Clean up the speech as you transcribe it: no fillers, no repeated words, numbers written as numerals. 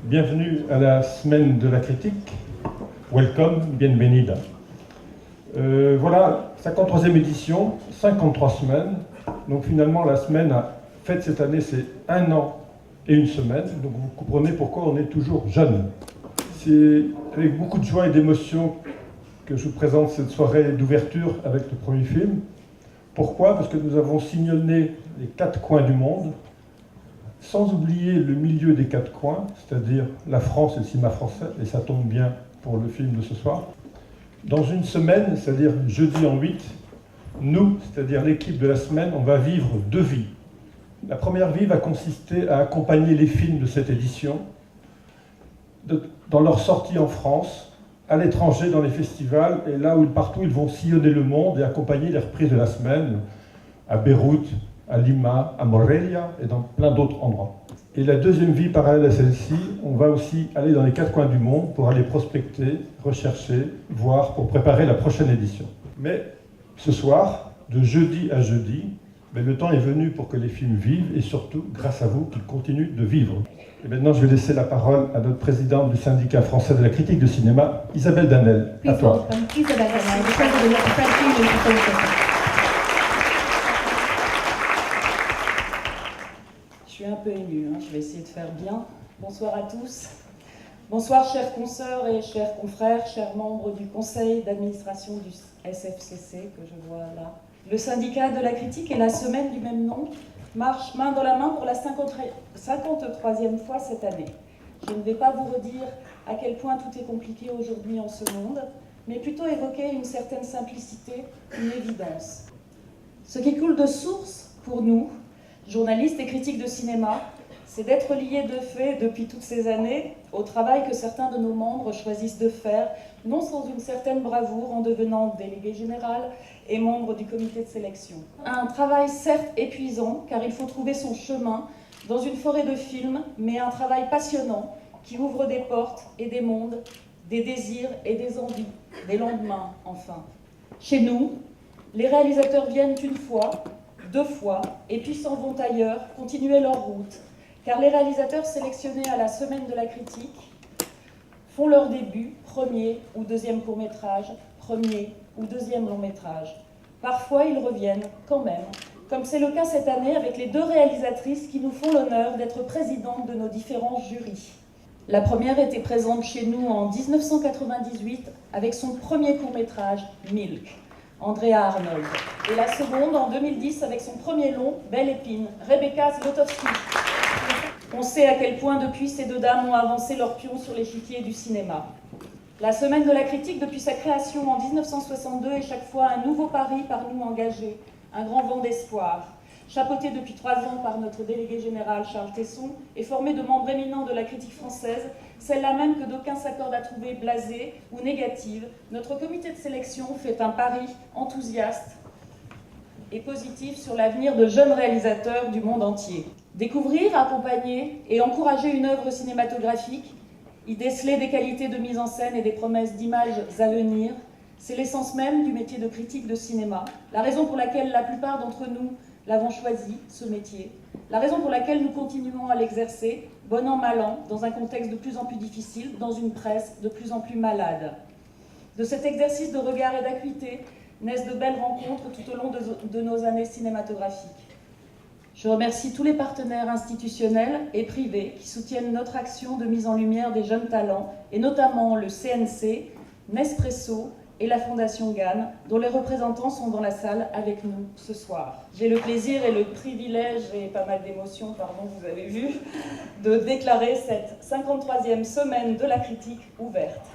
Bienvenue à la semaine de la critique. Welcome, bienvenida. Voilà, 53e édition, 53 semaines. Donc finalement, la semaine faite cette année, c'est 1 an et 1 semaine. Donc vous comprenez pourquoi on est toujours jeune. C'est avec beaucoup de joie et d'émotion que je vous présente cette soirée d'ouverture avec le premier film. Pourquoi? Parce que nous avons sillonné les 4 coins du monde, sans oublier le milieu des 4 coins, c'est-à-dire la France et le cinéma français, et ça tombe bien pour le film de ce soir. Dans une semaine, c'est-à-dire jeudi en 8, nous, c'est-à-dire l'équipe de la semaine, on va vivre 2 vies. La première vie va consister à accompagner les films de cette édition dans leur sortie en France, à l'étranger, dans les festivals, et là où partout ils vont sillonner le monde et accompagner les reprises de la semaine, à Beyrouth, à Lima, à Morelia et dans plein d'autres endroits. Et la deuxième vie parallèle à celle-ci, on va aussi aller dans les 4 coins du monde pour aller prospecter, rechercher, voir, pour préparer la prochaine édition. Mais ce soir, de jeudi à jeudi, le temps est venu pour que les films vivent et surtout, grâce à vous, qu'ils continuent de vivre. Et maintenant, je vais laisser la parole à notre présidente du syndicat français de la critique de cinéma, Isabelle Danel. À toi. Je suis un peu émue, je vais essayer de faire bien. Bonsoir à tous. Bonsoir chers consoeurs et chers confrères, chers membres du conseil d'administration du SFCC que je vois là. Le syndicat de la critique et la semaine du même nom marchent main dans la main pour la 53e fois cette année. Je ne vais pas vous redire à quel point tout est compliqué aujourd'hui en ce monde, mais plutôt évoquer une certaine simplicité, une évidence. Ce qui coule de source pour nous, journalistes et critiques de cinéma, c'est d'être liés de fait depuis toutes ces années au travail que certains de nos membres choisissent de faire, non sans une certaine bravoure en devenant délégué général et membre du comité de sélection. Un travail certes épuisant, car il faut trouver son chemin dans une forêt de films, mais un travail passionnant qui ouvre des portes et des mondes, des désirs et des envies, des lendemains enfin. Chez nous, les réalisateurs viennent 1 fois, 2 fois, et puis s'en vont ailleurs, continuer leur route, car les réalisateurs sélectionnés à la semaine de la critique font leur début, 1er ou 2e court-métrage, 1er ou 2e long-métrage. Parfois, ils reviennent quand même, comme c'est le cas cette année avec les 2 réalisatrices qui nous font l'honneur d'être présidentes de nos différents jurys. La première était présente chez nous en 1998 avec son premier court-métrage, Milk, Andrea Arnold. Et la seconde en 2010 avec son premier long, Belle Épine, Rebecca Zlotowski. On sait à quel point depuis ces 2 dames ont avancé leur pion sur l'échiquier du cinéma. La semaine de la critique, depuis sa création en 1962, est chaque fois un nouveau pari par nous engagés, un grand vent d'espoir. Chapeauté depuis 3 ans par notre délégué général Charles Tesson et formé de membres éminents de la critique française, celle-là même que d'aucuns s'accordent à trouver blasée ou négative, notre comité de sélection fait un pari enthousiaste et positif sur l'avenir de jeunes réalisateurs du monde entier. Découvrir, accompagner et encourager une œuvre cinématographique, y déceler des qualités de mise en scène et des promesses d'images à venir, c'est l'essence même du métier de critique de cinéma, la raison pour laquelle la plupart d'entre nous l'avons choisi, ce métier, la raison pour laquelle nous continuons à l'exercer, bon an, mal an, dans un contexte de plus en plus difficile, dans une presse de plus en plus malade. De cet exercice de regard et d'acuité naissent de belles rencontres tout au long de nos années cinématographiques. Je remercie tous les partenaires institutionnels et privés qui soutiennent notre action de mise en lumière des jeunes talents, et notamment le CNC, Nespresso et la Fondation Gann, dont les représentants sont dans la salle avec nous ce soir. J'ai le plaisir et le privilège, et pas mal d'émotions, pardon, vous avez vu, de déclarer cette 53e semaine de la critique ouverte.